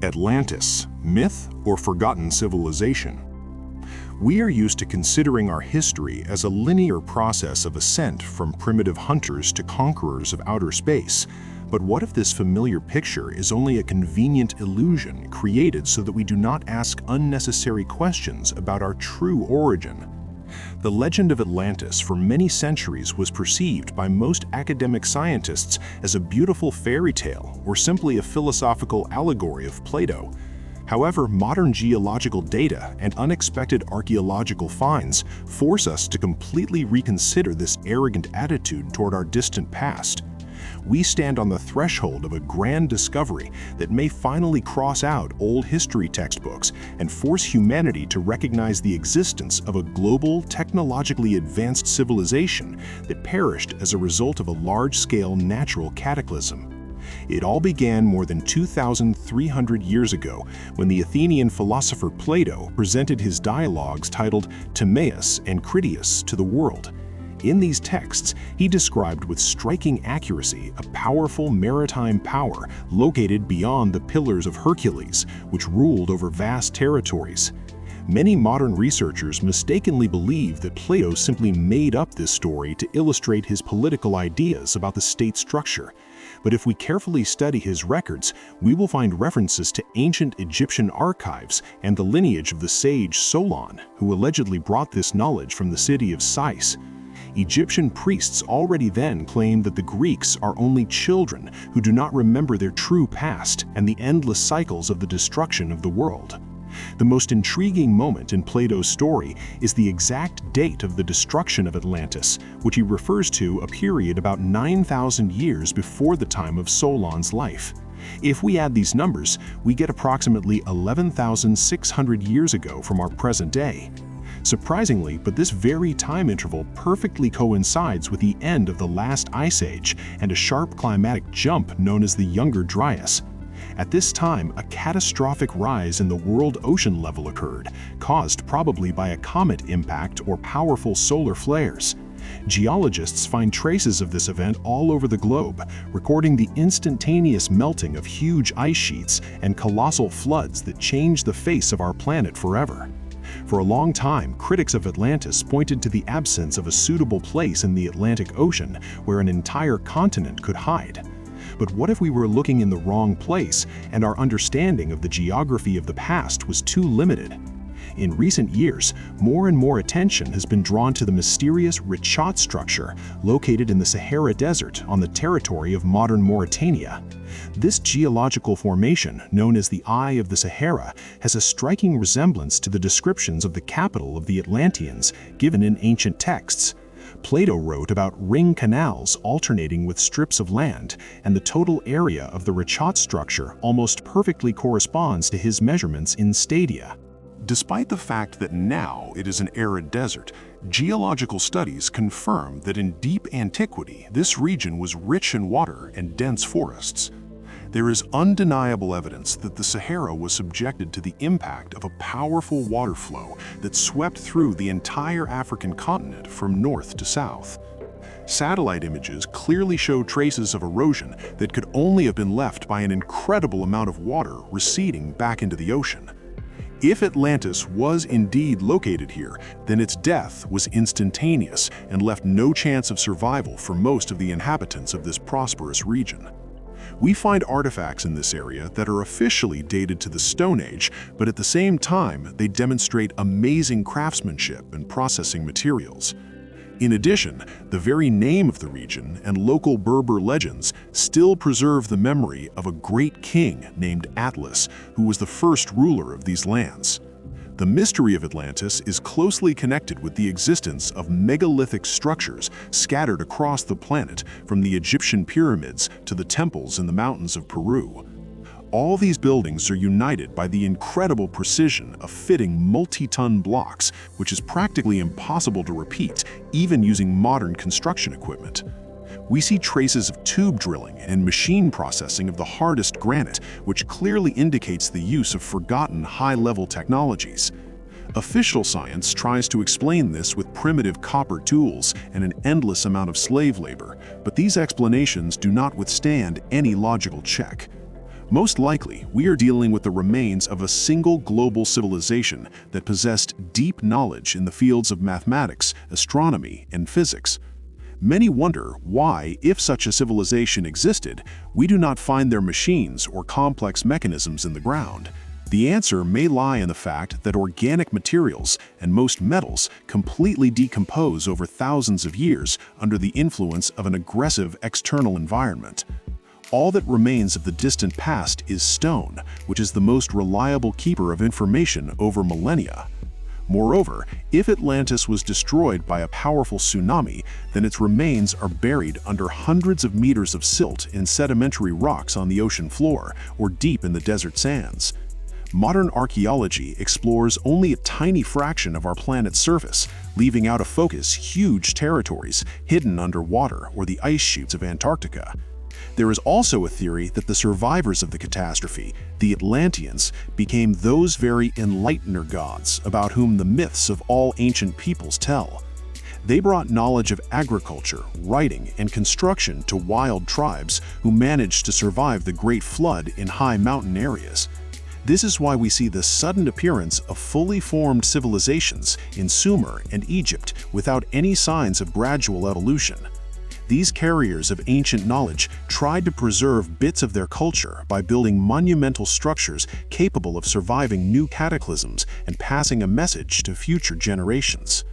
Atlantis, myth or forgotten civilization? We are used to considering our history as a linear process of ascent from primitive hunters to conquerors of outer space. But what if this familiar picture is only a convenient illusion created so that we do not ask unnecessary questions about our true origin? The legend of Atlantis for many centuries was perceived by most academic scientists as a beautiful fairy tale or simply a philosophical allegory of Plato. However, modern geological data and unexpected archaeological finds force us to completely reconsider this arrogant attitude toward our distant past. We stand on the threshold of a grand discovery that may finally cross out old history textbooks and force humanity to recognize the existence of a global, technologically advanced civilization that perished as a result of a large-scale natural cataclysm. It all began more than 2,300 years ago when the Athenian philosopher Plato presented his dialogues titled Timaeus and Critias to the world. In these texts, he described with striking accuracy a powerful maritime power located beyond the Pillars of Hercules, which ruled over vast territories. Many modern researchers mistakenly believe that Plato simply made up this story to illustrate his political ideas about the state structure. But if we carefully study his records, we will find references to ancient Egyptian archives and the lineage of the sage Solon, who allegedly brought this knowledge from the city of Sais. Egyptian priests already then claimed that the Greeks are only children who do not remember their true past and the endless cycles of the destruction of the world. The most intriguing moment in Plato's story is the exact date of the destruction of Atlantis, which he refers to a period about 9,000 years before the time of Solon's life. If we add these numbers, we get approximately 11,600 years ago from our present day. Surprisingly, but this very time interval perfectly coincides with the end of the last ice age and a sharp climatic jump known as the Younger Dryas. At this time, a catastrophic rise in the world ocean level occurred, caused probably by a comet impact or powerful solar flares. Geologists find traces of this event all over the globe, recording the instantaneous melting of huge ice sheets and colossal floods that changed the face of our planet forever. For a long time, critics of Atlantis pointed to the absence of a suitable place in the Atlantic Ocean where an entire continent could hide. But what if we were looking in the wrong place and our understanding of the geography of the past was too limited? In recent years, more and more attention has been drawn to the mysterious Richat Structure located in the Sahara Desert on the territory of modern Mauritania. This geological formation, known as the Eye of the Sahara, has a striking resemblance to the descriptions of the capital of the Atlanteans given in ancient texts. Plato wrote about ring canals alternating with strips of land, and the total area of the Richat Structure almost perfectly corresponds to his measurements in stadia. Despite the fact that now it is an arid desert, geological studies confirm that in deep antiquity this region was rich in water and dense forests. There is undeniable evidence that the Sahara was subjected to the impact of a powerful water flow that swept through the entire African continent from north to south. Satellite images clearly show traces of erosion that could only have been left by an incredible amount of water receding back into the ocean. If Atlantis was indeed located here, then its death was instantaneous and left no chance of survival for most of the inhabitants of this prosperous region. We find artifacts in this area that are officially dated to the Stone Age, but at the same time, they demonstrate amazing craftsmanship and processing materials. In addition, the very name of the region and local Berber legends still preserve the memory of a great king named Atlas, who was the first ruler of these lands. The mystery of Atlantis is closely connected with the existence of megalithic structures scattered across the planet, from the Egyptian pyramids to the temples in the mountains of Peru. All these buildings are united by the incredible precision of fitting multi-ton blocks, which is practically impossible to repeat, even using modern construction equipment. We see traces of tube drilling and machine processing of the hardest granite, which clearly indicates the use of forgotten high-level technologies. Official science tries to explain this with primitive copper tools and an endless amount of slave labor, but these explanations do not withstand any logical check. Most likely, we are dealing with the remains of a single global civilization that possessed deep knowledge in the fields of mathematics, astronomy, and physics. Many wonder why, if such a civilization existed, we do not find their machines or complex mechanisms in the ground. The answer may lie in the fact that organic materials and most metals completely decompose over thousands of years under the influence of an aggressive external environment. All that remains of the distant past is stone, which is the most reliable keeper of information over millennia. Moreover, if Atlantis was destroyed by a powerful tsunami, then its remains are buried under hundreds of meters of silt in sedimentary rocks on the ocean floor or deep in the desert sands. Modern archaeology explores only a tiny fraction of our planet's surface, leaving out of focus huge territories hidden underwater or the ice sheets of Antarctica. There is also a theory that the survivors of the catastrophe, the Atlanteans, became those very Enlightener gods about whom the myths of all ancient peoples tell. They brought knowledge of agriculture, writing, and construction to wild tribes who managed to survive the Great Flood in high mountain areas. This is why we see the sudden appearance of fully formed civilizations in Sumer and Egypt without any signs of gradual evolution. These carriers of ancient knowledge tried to preserve bits of their culture by building monumental structures capable of surviving new cataclysms and passing a message to future generations.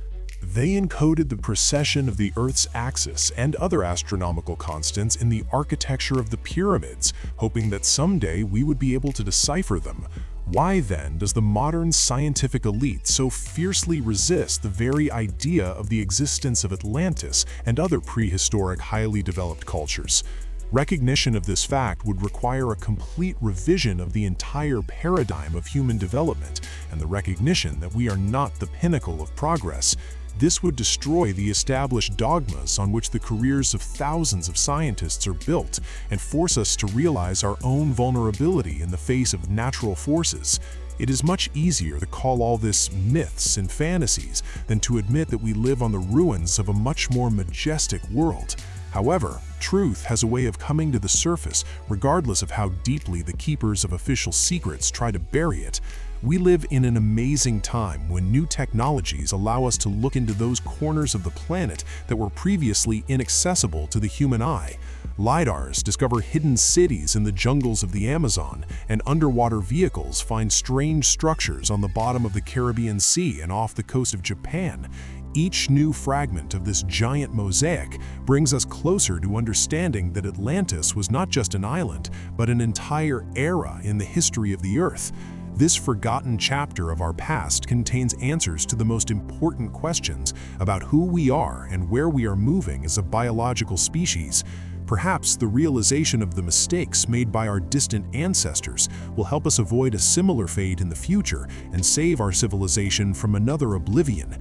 They encoded the precession of the Earth's axis and other astronomical constants in the architecture of the pyramids, hoping that someday we would be able to decipher them. Why then does the modern scientific elite so fiercely resist the very idea of the existence of Atlantis and other prehistoric, highly developed cultures? Recognition of this fact would require a complete revision of the entire paradigm of human development and the recognition that we are not the pinnacle of progress. This would destroy the established dogmas on which the careers of thousands of scientists are built and force us to realize our own vulnerability in the face of natural forces. It is much easier to call all this myths and fantasies than to admit that we live on the ruins of a much more majestic world. However, truth has a way of coming to the surface regardless of how deeply the keepers of official secrets try to bury it. We live in an amazing time when new technologies allow us to look into those corners of the planet that were previously inaccessible to the human eye. LIDARs discover hidden cities in the jungles of the Amazon, and underwater vehicles find strange structures on the bottom of the Caribbean Sea and off the coast of Japan. Each new fragment of this giant mosaic brings us closer to understanding that Atlantis was not just an island, but an entire era in the history of the Earth. This forgotten chapter of our past contains answers to the most important questions about who we are and where we are moving as a biological species. Perhaps the realization of the mistakes made by our distant ancestors will help us avoid a similar fate in the future and save our civilization from another oblivion.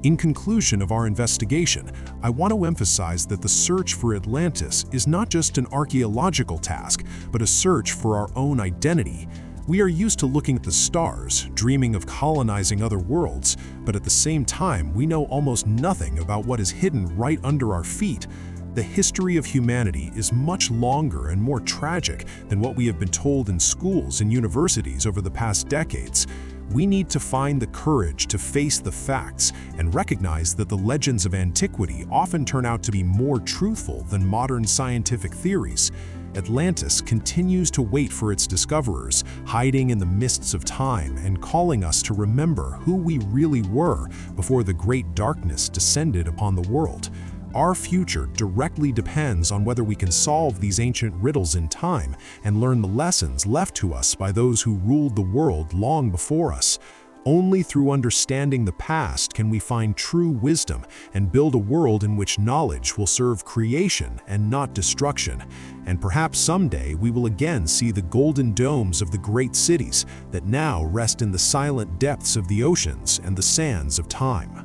In conclusion of our investigation, I want to emphasize that the search for Atlantis is not just an archaeological task, but a search for our own identity. We are used to looking at the stars, dreaming of colonizing other worlds, but at the same time, we know almost nothing about what is hidden right under our feet. The history of humanity is much longer and more tragic than what we have been told in schools and universities over the past decades. We need to find the courage to face the facts and recognize that the legends of antiquity often turn out to be more truthful than modern scientific theories. Atlantis continues to wait for its discoverers, hiding in the mists of time and calling us to remember who we really were before the great darkness descended upon the world. Our future directly depends on whether we can solve these ancient riddles in time and learn the lessons left to us by those who ruled the world long before us. Only through understanding the past can we find true wisdom and build a world in which knowledge will serve creation and not destruction. And perhaps someday we will again see the golden domes of the great cities that now rest in the silent depths of the oceans and the sands of time.